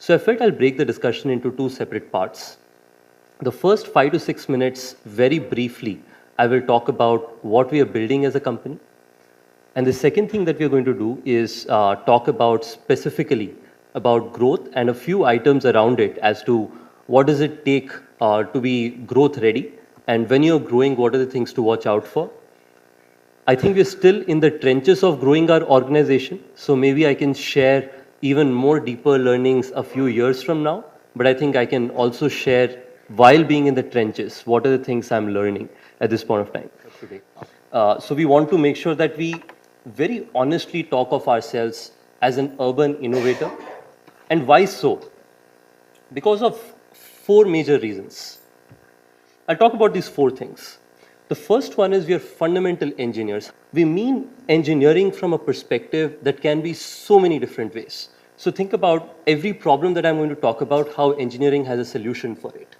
So I felt I'll break the discussion into two separate parts. The first 5 to 6 minutes, very briefly, I will talk about what we are building as a company. And the second thing that we are going to do is talk about specifically about growth and a few items around it as to what does it take to be growth ready, and when you're growing, what are the things to watch out for. I think we're still in the trenches of growing our organization, so maybe I can share even more deeper learnings a few years from now, but I think I can also share while being in the trenches, what are the things I'm learning at this point of time. So we want to make sure that we very honestly talk of ourselves as an urban innovator. And why so? Because of four major reasons. I'll talk about these four things. The first one is we are fundamental engineers. We mean engineering from a perspective that can be so many different ways. So think about every problem that I'm going to talk about, how engineering has a solution for it.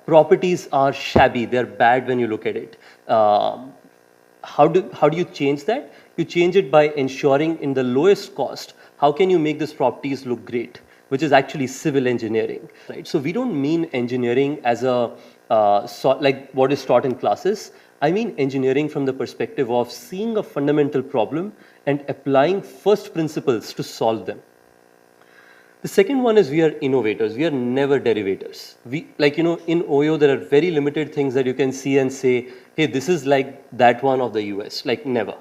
Properties are shabby, they're bad when you look at it. How do you change that? You change it by ensuring in the lowest cost, how can you make these properties look great, which is actually civil engineering, right? So we don't mean engineering as a, like what is taught in classes. I mean engineering from the perspective of seeing a fundamental problem and applying first principles to solve them. The second one is we are innovators. We are never derivators. We, like, in OYO, there are very limited things that you can see and say, hey, this is like that one of the US, like never.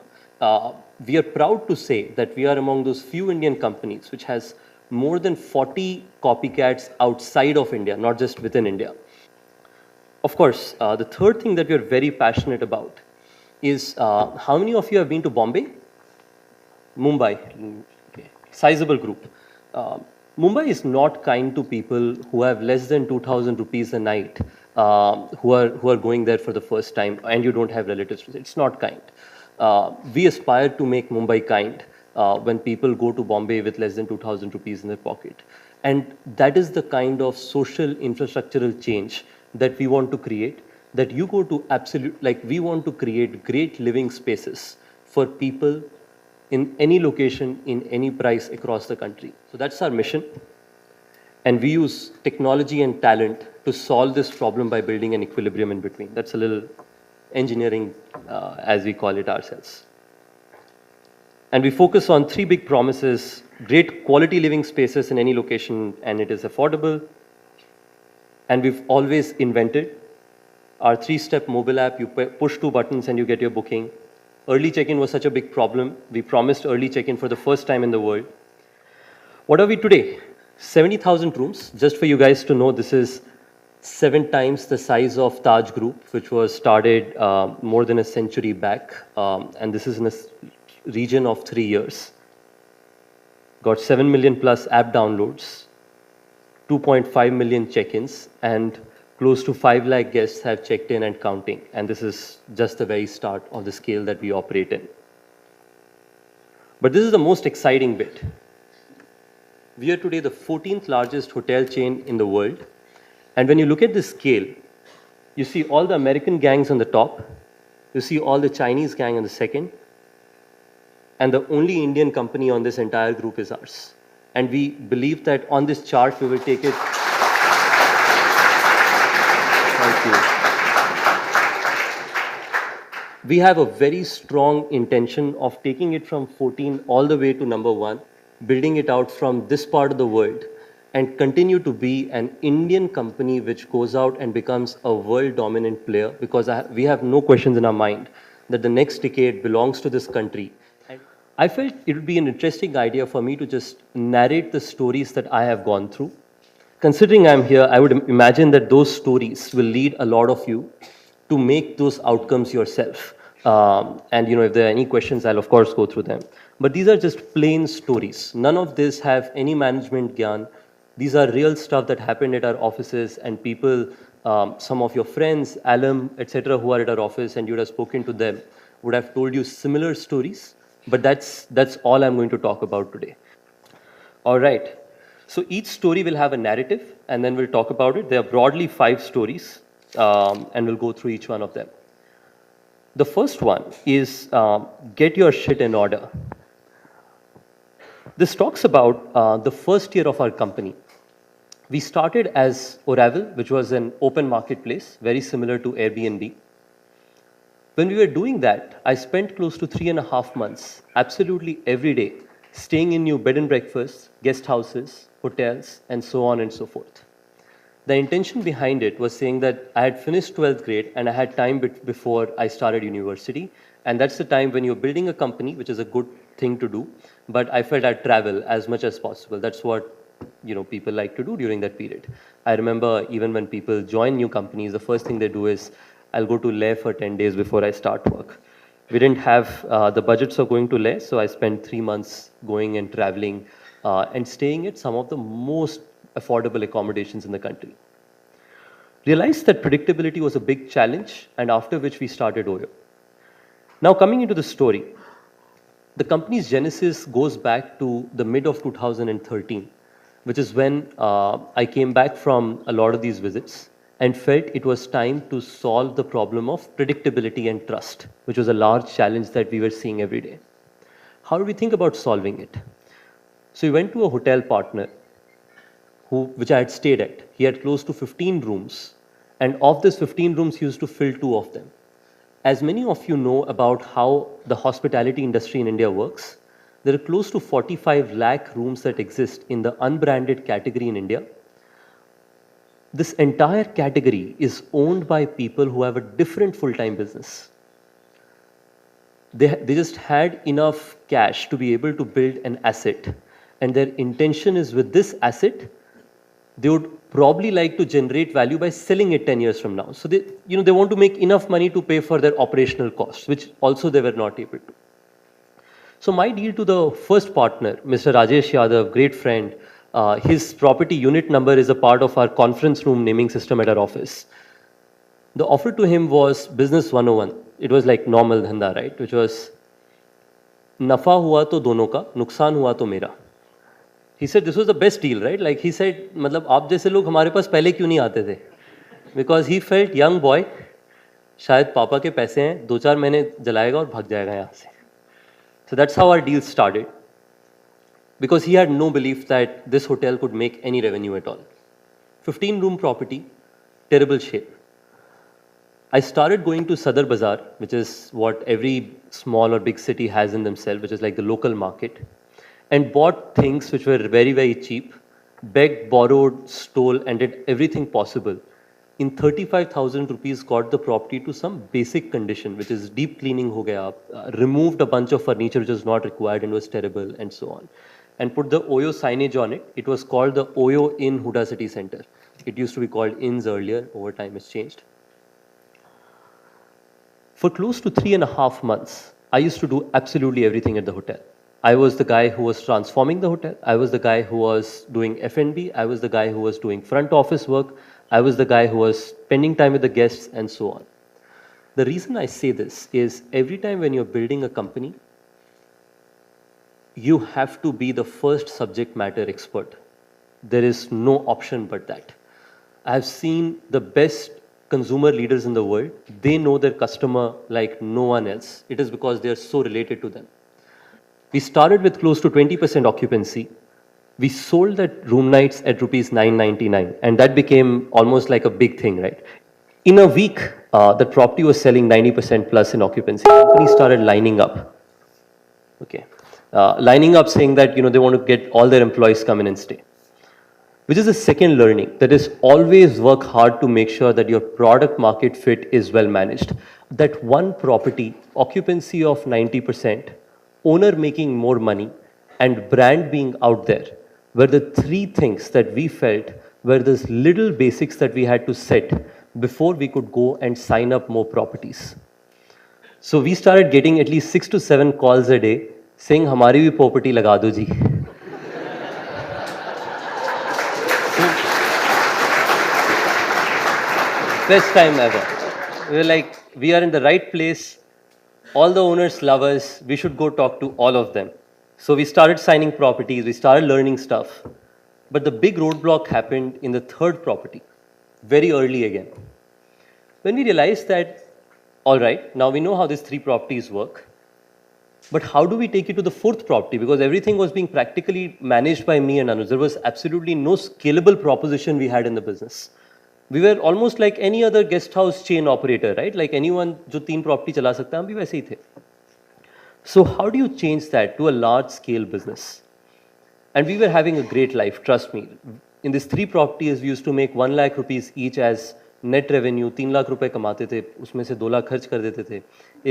We are proud to say that we are among those few Indian companies which has more than 40 copycats outside of India, not just within India. Of course, the third thing that we are very passionate about is how many of you have been to Bombay? Mumbai, okay. Sizable group. Mumbai is not kind to people who have less than 2,000 rupees a night, who are going there for the first time, and you don't have relatives. It's not kind. We aspire to make Mumbai kind when people go to Bombay with less than 2,000 rupees in their pocket. And that is the kind of social infrastructural change that we want to create, that you go to we want to create great living spaces for people in any location, in any price across the country. So that's our mission. And we use technology and talent to solve this problem by building an equilibrium in between. That's a little engineering, as we call it ourselves. And we focus on three big promises: great quality living spaces in any location, and it is affordable. And we've always invented our 3-step mobile app. You push 2 buttons and you get your booking. Early check-in was such a big problem. We promised early check-in for the first time in the world. What are we today? 70,000 rooms. Just for you guys to know, this is 7 times the size of Taj Group, which was started more than a century back. And this is in a region of 3 years. Got 7 million plus app downloads, 2.5 million check-ins, and close to 5 lakh guests have checked in and counting. And this is just the very start of the scale that we operate in. But this is the most exciting bit. We are today the 14th largest hotel chain in the world. And when you look at this scale, you see all the American gangs on the top, you see all the Chinese gang on the second, and the only Indian company on this entire group is ours. And we believe that on this chart, we will take it. Thank you. We have a very strong intention of taking it from 14 all the way to number 1, building it out from this part of the world, and continue to be an Indian company which goes out and becomes a world dominant player, because we have no questions in our mind that the next decade belongs to this country. I felt it would be an interesting idea for me to just narrate the stories that I have gone through. Considering I'm here, I would imagine that those stories will lead a lot of you to make those outcomes yourself. And if there are any questions, I'll of course go through them. But these are just plain stories. None of this have any management gyan. These are real stuff that happened at our offices, and people, some of your friends, alum, etc., who are at our office, and you would have spoken to them, would have told you similar stories. But that's all I'm going to talk about today. All right. So each story will have a narrative, and then we'll talk about it. There are broadly 5 stories, and we'll go through each one of them. The first one is get your shit in order. This talks about the first year of our company. We started as Oravel, which was an open marketplace, very similar to Airbnb. When we were doing that, I spent close to 3.5 months, absolutely every day, staying in new bed and breakfasts, guest houses, hotels, and so on and so forth. The intention behind it was saying that I had finished 12th grade and I had time before I started university. And that's the time when you're building a company, which is a good thing to do. But I felt I'd travel as much as possible. That's what people like to do during that period. I remember even when people join new companies, the first thing they do is, I'll go to Leh for 10 days before I start work. We didn't have the budgets of going to Leh, so I spent 3 months going and traveling and staying at some of the most affordable accommodations in the country. Realized that predictability was a big challenge, and after which we started Oyo. Now coming into the story, the company's genesis goes back to the mid of 2013, which is when I came back from a lot of these visits and felt it was time to solve the problem of predictability and trust, which was a large challenge that we were seeing every day. How do we think about solving it? So we went to a hotel partner which I had stayed at. He had close to 15 rooms, and of this 15 rooms, he used to fill 2 of them. As many of you know about how the hospitality industry in India works, there are close to 45 lakh rooms that exist in the unbranded category in India. This entire category is owned by people who have a different full-time business. They just had enough cash to be able to build an asset, and their intention is with this asset, they would probably like to generate value by selling it 10 years from now. So they want to make enough money to pay for their operational costs, which also they were not able to. So my deal to the first partner, Mr. Rajesh Yadav, great friend, his property unit number is a part of our conference room naming system at our office. The offer to him was business 101. It was like normal dhanda, right? Which was, nafa hua to dono ka, nuksan hua to mera. He said this was the best deal, right? Like he said, मतलब आप जैसे लोग हमारे पास पहले क्यों नहीं आते थे? Because he felt young boy, शायद पापा के पैसे हैं, 2-4 महीने जलाएगा और भाग जाएगा यहाँ से. So that's how our deal started. Because he had no belief that this hotel could make any revenue at all. 15-room property, terrible shape. I started going to Sadar Bazaar, which is what every small or big city has in themselves, which is like the local market, and bought things which were very, very cheap, begged, borrowed, stole, and did everything possible. In 35,000 rupees, got the property to some basic condition, which is deep cleaning ho gaya, removed a bunch of furniture which was not required and was terrible, and so on. And put the Oyo signage on it. It was called the Oyo Inn Huda City Center. It used to be called Inns earlier, over time it's changed. For close to 3.5 months, I used to do absolutely everything at the hotel. I was the guy who was transforming the hotel. I was the guy who was doing F&B. I was the guy who was doing front office work. I was the guy who was spending time with the guests and so on. The reason I say this is every time when you're building a company, you have to be the first subject matter expert. There is no option but that. I've seen the best consumer leaders in the world. They know their customer like no one else. It is because they are so related to them. We started with close to 20% occupancy. We sold that room nights at rupees 999, and that became almost like a big thing, right? In a week, the property was selling 90% plus in occupancy. Companies started lining up. Okay, lining up saying that they want to get all their employees come in and stay. Which is the second learning, that is always work hard to make sure that your product market fit is well managed. That one property, occupancy of 90%, owner making more money, and brand being out there were the 3 things that we felt were those little basics that we had to set before we could go and sign up more properties. So we started getting at least 6 to 7 calls a day saying, "Hamari bhi property laga do ji." Best time ever. We were like, we are in the right place. All the owners love us. We should go talk to all of them. So we started signing properties. We started learning stuff. But the big roadblock happened in the 3rd property, very early again. When we realized that, all right, now we know how these 3 properties work. But how do we take it to the fourth property? Because everything was being practically managed by me and Anuj. There was absolutely no scalable proposition we had in the business. We were almost like any other guest house chain operator, right? Like anyone जो 3 property चला सकता है, हम भी वैसे ही थे. So how do you change that to a large scale business? And we were having a great life, trust me. In these 3 properties, we used to make 1 lakh rupees each as net revenue. 3 lakh रुपए कमाते थे, उसमें से 2 लाख खर्च कर देते थे.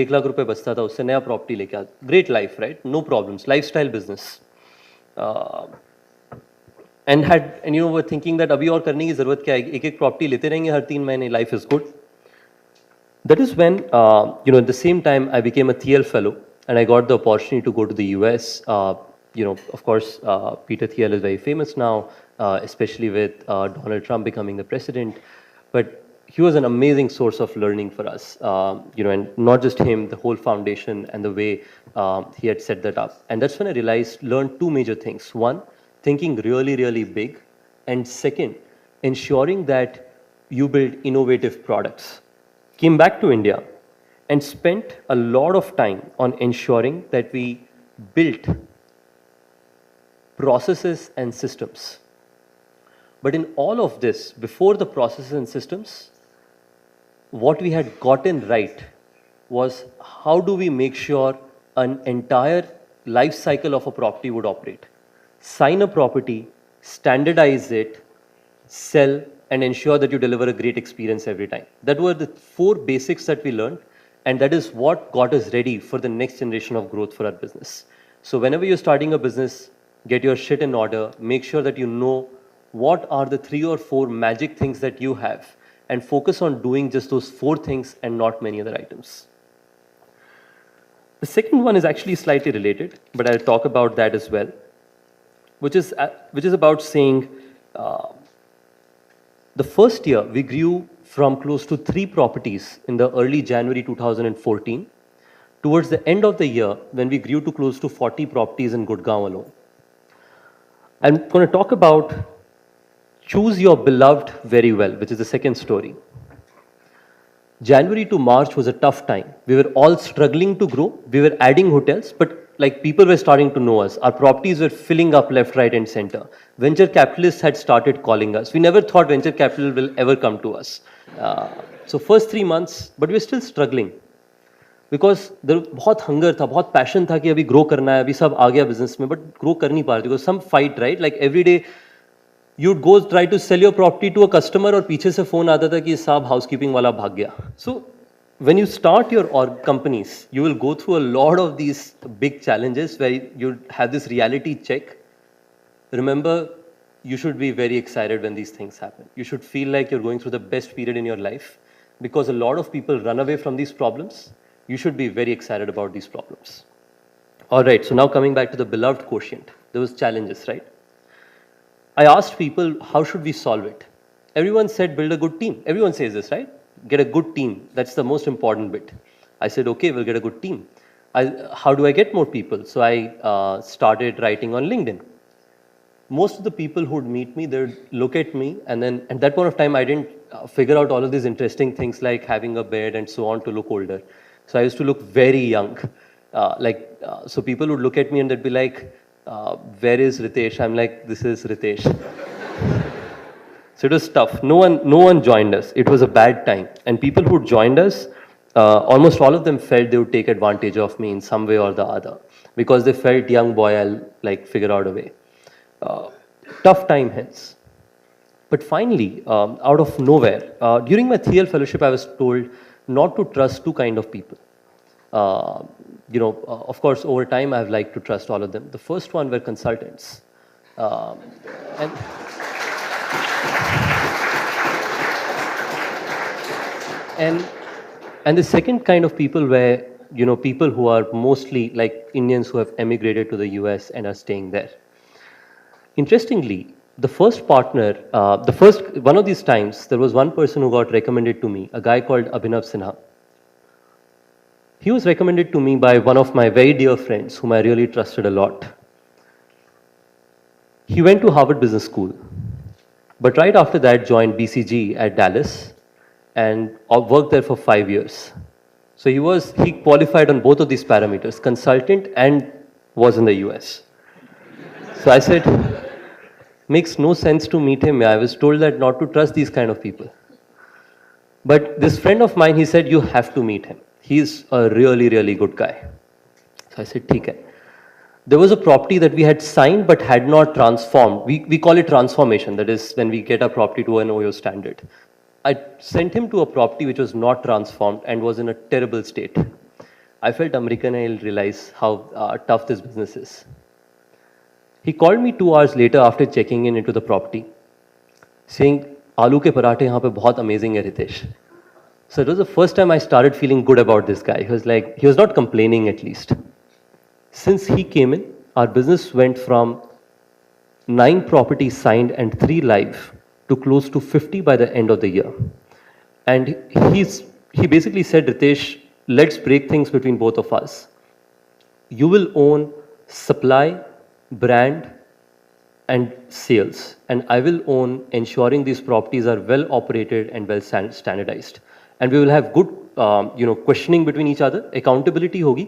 1 लाख रुपए बचता था, उससे नया प्रॉपर्टी लेके आ. Great life, right? No problems. Lifestyle business. And you know, we're thinking that अभी और करने की ज़रूरत क्या है? एक प्रॉपर्टी लेते रहेंगे हर 3 महीने. Life is good. That is when, you know, at the same time, I became a Thiel fellow, and I got the opportunity to go to the US. You know, of course, Peter Thiel is very famous now, especially with Donald Trump becoming the president. But he was an amazing source of learning for us, you know, and not just him, the whole foundation and the way he had set that up. And that's when I learned 2 major things. One, thinking really, really big. And second, ensuring that you build innovative products. Came back to India and spent a lot of time on ensuring that we built processes and systems. But in all of this, before the processes and systems, what we had gotten right was how do we make sure an entire life cycle of a property would operate. Sign a property, standardize it, sell, and ensure that you deliver a great experience every time. That were the 4 basics that we learned, and that is what got us ready for the next generation of growth for our business. So whenever you're starting a business, get your shit in order, make sure that you know what are the 3 or 4 magic things that you have, and focus on doing just those 4 things and not many other items. The second one is actually slightly related, but I'll talk about that as well, which is about saying the first year we grew from close to 3 properties in the early January 2014 towards the end of the year when we grew to close to 40 properties in Gurgaon alone. I'm going to talk about choose your beloved very well, which is the second story. January to March was a tough time. We were all struggling to grow. We were adding hotels, but like people were starting to know us. Our properties were filling up left, right, and center. Venture capitalists had started calling us. We never thought venture capital will ever come to us. So first 3 months, but we were still struggling. Because there बहुत hunger था, बहुत passion था कि अभी grow करना है, अभी सब आ गया business में, but grow कर नहीं पा रहे. Because some fight, right? Like every day, you'd go try to sell your property to a customer और पीछे से phone आता था कि साहब housekeeping वाला भाग गया. So when you start your companies, you will go through a lot of these big challenges where you have this reality check. Remember, you should be very excited when these things happen. You should feel like you're going through the best period in your life because a lot of people run away from these problems. You should be very excited about these problems. All right, so now coming back to the beloved quotient, there was challenges, right? I asked people, how should we solve it? Everyone said, build a good team. Everyone says this, right? Get a good team. That's the most important bit. I said, okay, we'll get a good team. How do I get more people? So I started writing on LinkedIn. Most of the people who would meet me, they'd look at me, and then at that point of time, I didn't figure out all of these interesting things like having a beard and so on to look older. So I used to look very young. So people would look at me and they'd be like, where is Ritesh? I'm like, this is Ritesh. So it was tough. No one joined us. It was a bad time. And people who joined us, almost all of them felt they would take advantage of me in some way or the other. Because they felt, young boy, I'll like figure out a way. Tough time hence. But finally, out of nowhere, during my Thiel fellowship, I was told not to trust 2 kind of people. Of course, over time, I've liked to trust all of them. The first one were consultants. And the second kind of people were, people who are mostly like Indians who have emigrated to the US and are staying there. Interestingly, the first partner, one of these times, there was one person who got recommended to me, a guy called Abhinav Sinha. He was recommended to me by one of my very dear friends whom I really trusted a lot. He went to Harvard Business School, but right after that joined BCG at Dallas and worked there for 5 years. So he qualified on both of these parameters, consultant and was in the US. So I said, makes no sense to meet him. I was told that not to trust these kind of people. But this friend of mine, he said, you have to meet him. He's a really, really good guy. So I said, ठीक है. There was a property that we had signed but had not transformed. We call it transformation. That is when we get a property to an OYO standard. I sent him to a property which was not transformed and was in a terrible state. I felt American, I'll realize how tough this business is. He called me 2 hours later after checking in into the property, saying, "Aloo ke parathe yahan pe bahut amazing hai, Ritesh." So it was the first time I started feeling good about this guy. He was not complaining at least. Since he came in, our business went from 9 properties signed and 3 live to close to 50 by the end of the year. And he basically said, Ritesh, let's break things between both of us. You will own supply, brand, and sales. And I will own ensuring these properties are well operated and well standardized. And we will have good questioning between each other, accountability होगी,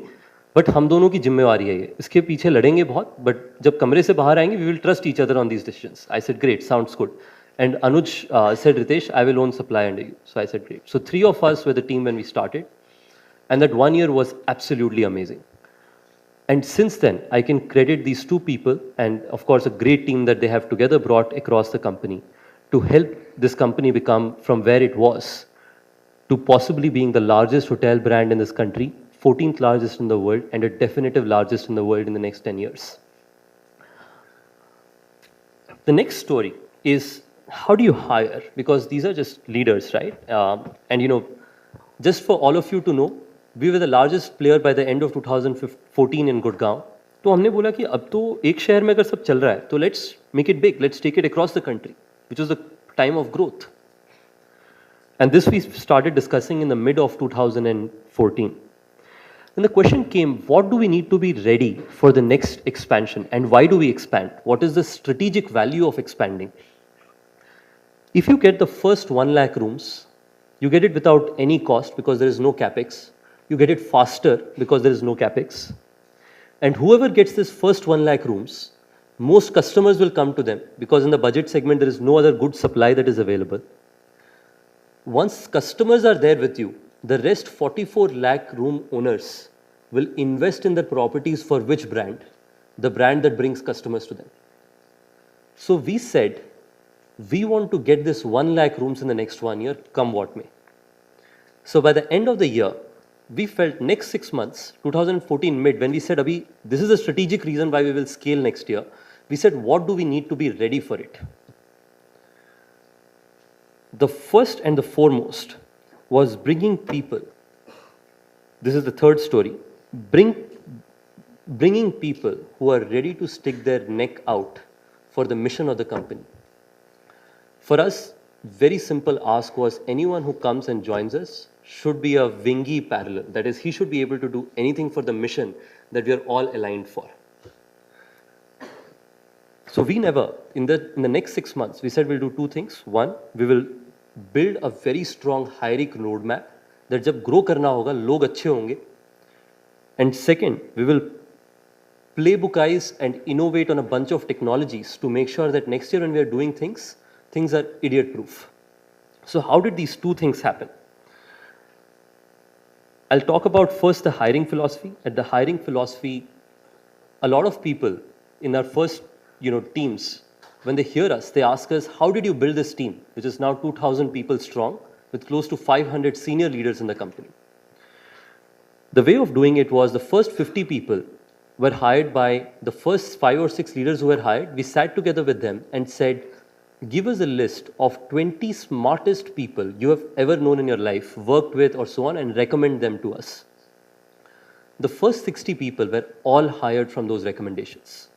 but हम दोनों की जिम्मेवारी है ये. इसके पीछे लड़ेंगे बहुत, बट जब कमरे से बाहर आएंगे, we will trust each other on these decisions. I said, great, sounds good. And Anuj said, Ritesh, I will own supply under you. So I said, great. So 3 of us were the team when we started. And that 1 year was absolutely amazing. And since then, I can credit these 2 people and, of course, a great team that they have together brought across the company to help this company become from where it was to possibly being the largest hotel brand in this country, 14th largest in the world, and a definitive largest in the world in the next 10 years. The next story is, how do you hire? Because these are just leaders, right? Just for all of you to know, we were the largest player by the end of 2014 in Gurgaon. तो हमने बोला कि अब तो एक शहर में अगर सब चल रहा है, तो let's make it big, let's take it across the country, which was the time of growth. And this we started discussing in the mid of 2014. And the question came, what do we need to be ready for the next expansion? And why do we expand? What is the strategic value of expanding? If you get the first 1 lakh rooms, you get it without any cost because there is no capex. You get it faster because there is no capex. And whoever gets this first 1 lakh rooms, most customers will come to them because in the budget segment, there is no other good supply that is available. Once customers are there with you, the rest 44 lakh room owners will invest in their properties for which brand? The brand that brings customers to them. So we said, we want to get this 1 lakh rooms in the next 1 year, come what may. So by the end of the year, we felt next 6 months, 2014 mid, when we said, Abhi, this is a strategic reason why we will scale next year. We said, what do we need to be ready for it? The first and the foremost was bringing people. This is the third story. Bringing people who are ready to stick their neck out for the mission of the company. For us, very simple ask was anyone who comes and joins us should be a wingy parallel. That is, he should be able to do anything for the mission that we are all aligned for. So we never, in the next 6 months, we said we'll do 2 things. One, we will build a very strong hiring roadmap that जब grow करना होगा, लोग अच्छे होंगे. And second, we will playbookize and innovate on a bunch of technologies to make sure that next year when we are doing things, things are idiot proof. So how did these 2 things happen? I'll talk about first the hiring philosophy. At the hiring philosophy, a lot of people in our first teams, when they hear us, they ask us, how did you build this team, which is now 2,000 people strong, with close to 500 senior leaders in the company? The way of doing it was the first 50 people were hired by the first 5 or 6 leaders who were hired. We sat together with them and said, give us a list of 20 smartest people you have ever known in your life, worked with or so on, and recommend them to us. The first 60 people were all hired from those recommendations.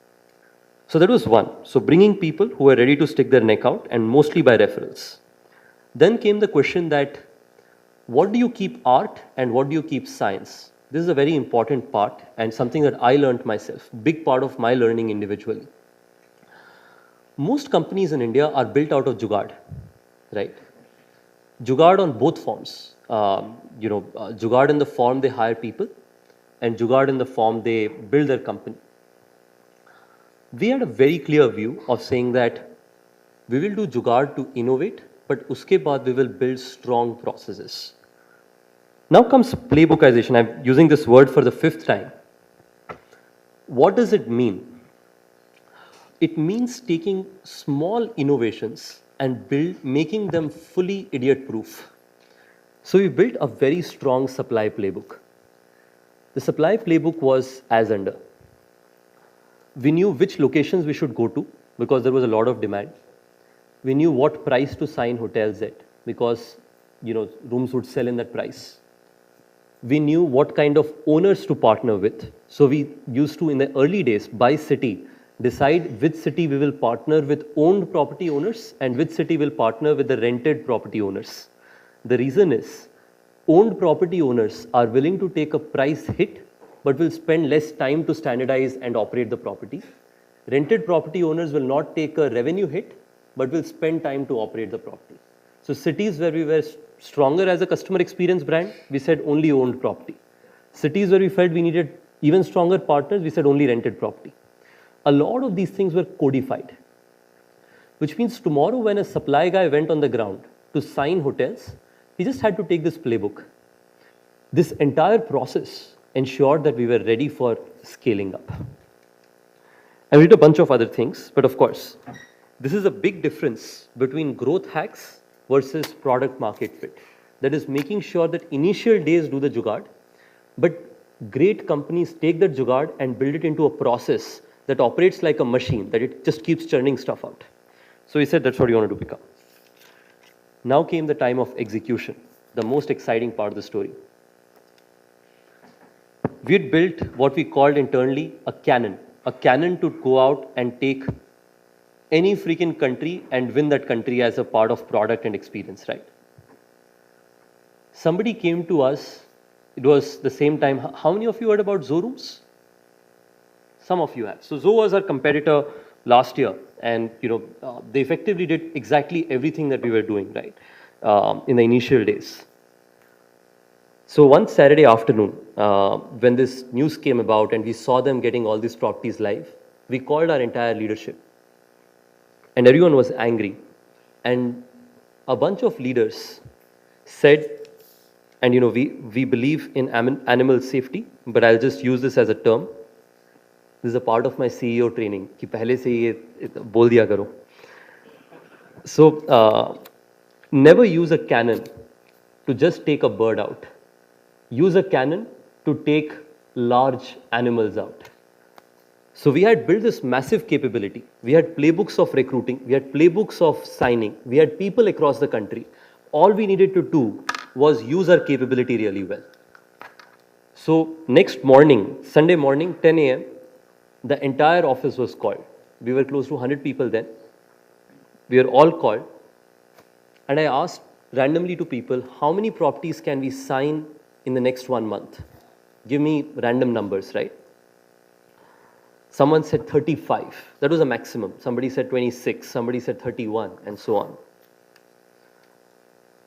So that was one. So bringing people who are ready to stick their neck out and mostly by referrals. Then came the question that, what do you keep art and what do you keep science? This is a very important part and something that I learned myself, big part of my learning individually. Most companies in India are built out of jugaad, right? Jugaad on both forms. Jugaad in the form they hire people, and Jugaad in the form they build their company. We had a very clear view of saying that we will do Jugaad to innovate, but uske baad we will build strong processes. Now comes playbookization. I'm using this word for the 5th time. What does it mean? It means taking small innovations and making them fully idiot-proof. So we built a very strong supply playbook. The supply playbook was as under. We knew which locations we should go to because there was a lot of demand. We knew what price to sign hotels at because rooms would sell in that price. We knew what kind of owners to partner with. So we used to, in the early days, by city, decide which city we will partner with owned property owners and which city will partner with the rented property owners. The reason is, owned property owners are willing to take a price hit but will spend less time to standardize and operate the property. Rented property owners will not take a revenue hit but will spend time to operate the property. So cities where we were stronger as a customer experience brand, we said only owned property. Cities where we felt we needed even stronger partners, we said only rented property. A lot of these things were codified, which means tomorrow when a supply guy went on the ground to sign hotels, he just had to take this playbook. This entire process ensured that we were ready for scaling up. And we did a bunch of other things, but of course, this is a big difference between growth hacks versus product market fit. That is making sure that initial days do the jugaad, but great companies take that jugaad and build it into a process that operates like a machine, that it just keeps churning stuff out. So he said that's what you wanted to become. Now came the time of execution, the most exciting part of the story. We had built what we called internally a cannon to go out and take any freaking country and win that country as a part of product and experience, right? Somebody came to us, it was the same time, how many of you heard about Zorooms? Some of you have. So Zo was our competitor last year, and they effectively did exactly everything that we were doing, right, in the initial days. So one Saturday afternoon, when this news came about and we saw them getting all these properties live, we called our entire leadership. And everyone was angry. And a bunch of leaders said, and we believe in animal safety, but I'll just use this as a term. This is a part of my CEO training, कि पहले से ये बोल दिया करो. So, never use a cannon to just take a bird out. Use a cannon to take large animals out. So we had built this massive capability. We had playbooks of recruiting. We had playbooks of signing. We had people across the country. All we needed to do was use our capability really well. So next morning, Sunday morning, 10 a.m., the entire office was called. We were close to 100 people then. We were all called. And I asked randomly to people, how many properties can we sign in the next 1 month? Give me random numbers, right? Someone said 35. That was a maximum. Somebody said 26. Somebody said 31, and so on.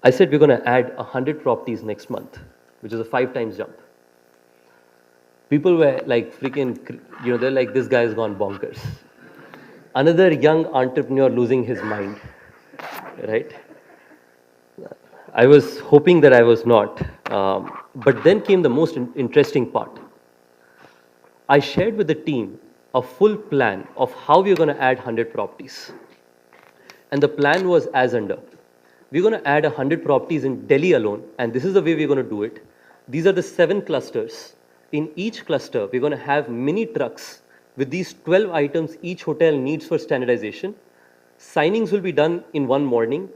I said we're going to add 100 properties next month, which is a 5 times jump. People were like freaking, they're like, this guy has gone bonkers. Another young entrepreneur losing his mind, right? I was hoping that I was not. But then came the most interesting part. I shared with the team a full plan of how we're going to add 100 properties. And the plan was as under. We're going to add 100 properties in Delhi alone, and this is the way we're going to do it. These are the 7 clusters. In each cluster, we're going to have mini trucks with these 12 items each hotel needs for standardization. Signings will be done in one morning.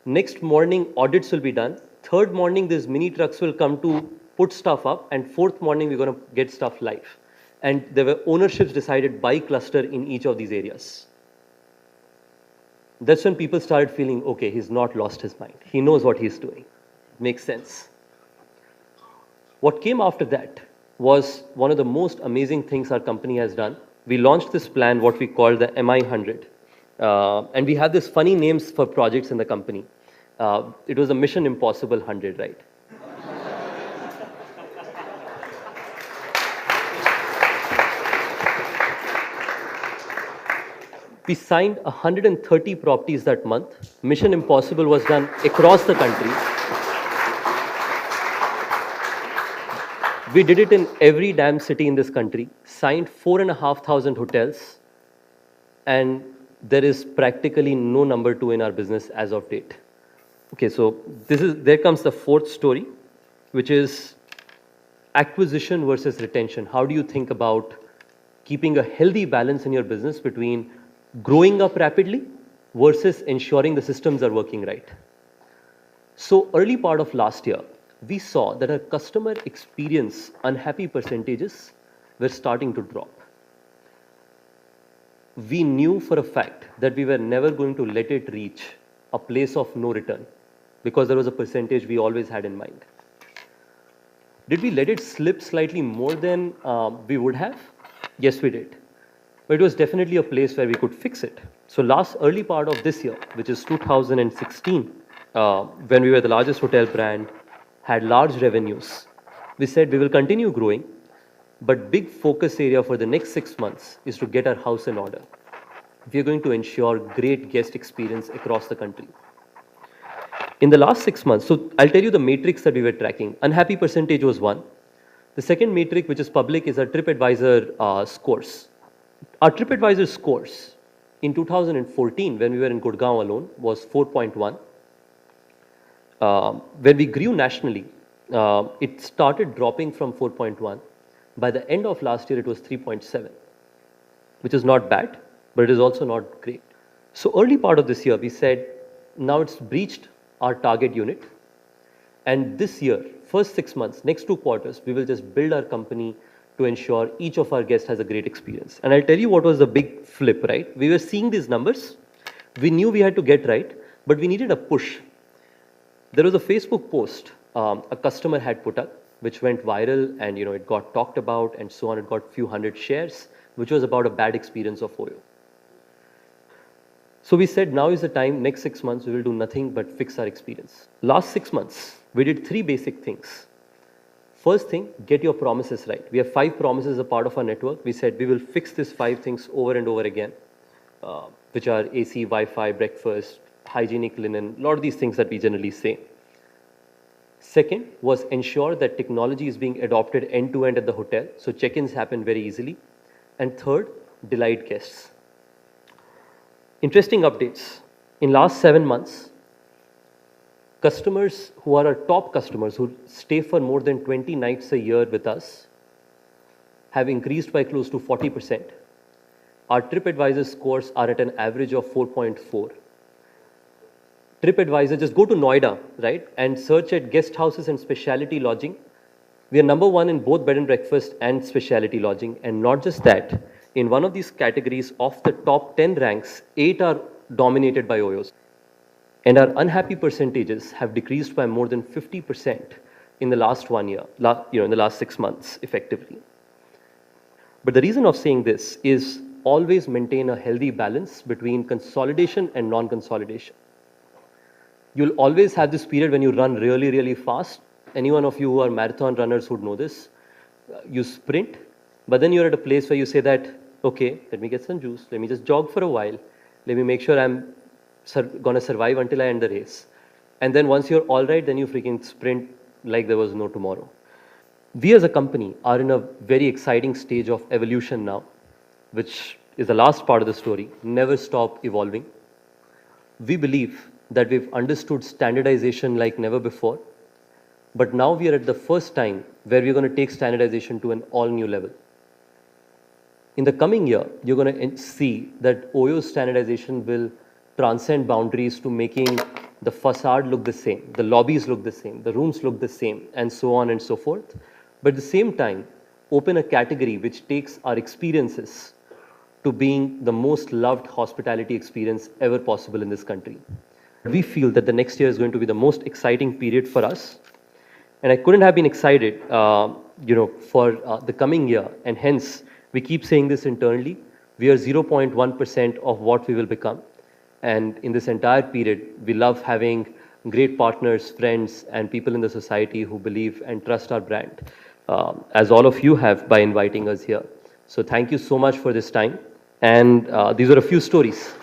Next morning, audits will be done. Third morning, these mini trucks will come to put stuff up, and fourth morning, we're going to get stuff live. And there were ownerships decided by cluster in each of these areas. That's when people started feeling, okay, he's not lost his mind. He knows what he's doing. Makes sense. What came after that was one of the most amazing things our company has done. We launched this plan, what we call the MI 100. And we have this funny names for projects in the company. It was a Mission Impossible 100, right? We signed 130 properties that month. Mission Impossible was done across the country. We did it in every damn city in this country, signed 4,500 hotels, and there is practically no number two in our business as of date. Okay, so there comes the fourth story, which is acquisition versus retention. How do you think about keeping a healthy balance in your business between growing up rapidly versus ensuring the systems are working right? So early part of last year, we saw that our customer experience unhappy percentages were starting to drop. We knew for a fact that we were never going to let it reach a place of no return because there was a percentage we always had in mind. Did we let it slip slightly more than we would have? Yes, we did. But it was definitely a place where we could fix it. So early part of this year, which is 2016, when we were the largest hotel brand, had large revenues, we said we will continue growing, but big focus area for the next 6 months is to get our house in order. We are going to ensure great guest experience across the country. In the last 6 months, so I'll tell you the matrix that we were tracking. Unhappy percentage was one. The second metric, which is public, is our TripAdvisor scores. Our TripAdvisor scores in 2014, when we were in Gurgaon alone, was 4.1. When we grew nationally, it started dropping from 4.1. By the end of last year, it was 3.7, which is not bad, but it is also not great. So early part of this year, we said, now it's breached our target unit. And this year, first 6 months, next 2 quarters, we will just build our company to ensure each of our guests has a great experience. And I'll tell you what was the big flip, right? We were seeing these numbers. We knew we had to get right, but we needed a push. There was a Facebook post a customer had put up, which went viral, and it got talked about and so on. It got few hundred shares, which was about a bad experience of Oyo. So we said, now is the time, next 6 months, we will do nothing but fix our experience. Last 6 months, we did 3 basic things. First thing, get your promises right. We have 5 promises as a part of our network. We said we will fix these 5 things over and over again, which are AC, Wi-Fi, breakfast, hygienic linen, a lot of these things that we generally say. Second was ensure that technology is being adopted end-to-end at the hotel, so check-ins happen very easily. And third, delight guests. Interesting updates. In last 7 months, customers who are our top customers, who stay for more than 20 nights a year with us, have increased by close to 40%. Our TripAdvisor scores are at an average of 4.4. TripAdvisor, just go to Noida, right, and search at guest houses and specialty lodging. We are number 1 in both bed and breakfast and specialty lodging. And not just that, in one of these categories, of the top 10 ranks, 8 are dominated by Oyos. And our unhappy percentages have decreased by more than 50% in the last 1 year, in the last 6 months, effectively. But the reason of saying this is always maintain a healthy balance between consolidation and non-consolidation. You'll always have this period when you run really, really fast. Any one of you who are marathon runners would know this. You sprint, but then you're at a place where you say that, okay, let me get some juice. Let me just jog for a while. Let me make sure I'm going to survive until I end the race. And then once you're all right, then you freaking sprint like there was no tomorrow. We as a company are in a very exciting stage of evolution now, which is the last part of the story. Never stop evolving. We believe that we've understood standardization like never before. But now we are at the first time where we're going to take standardization to an all new level. In the coming year, you're going to see that Oyo standardization will transcend boundaries to making the facade look the same, the lobbies look the same, the rooms look the same, and so on and so forth. But at the same time, open a category which takes our experiences to being the most loved hospitality experience ever possible in this country. We feel that the next year is going to be the most exciting period for us. And I couldn't have been excited, for the coming year. And hence, we keep saying this internally. We are 0.1% of what we will become. And in this entire period, we love having great partners, friends, and people in the society who believe and trust our brand, as all of you have by inviting us here. So thank you so much for this time. And these are a few stories.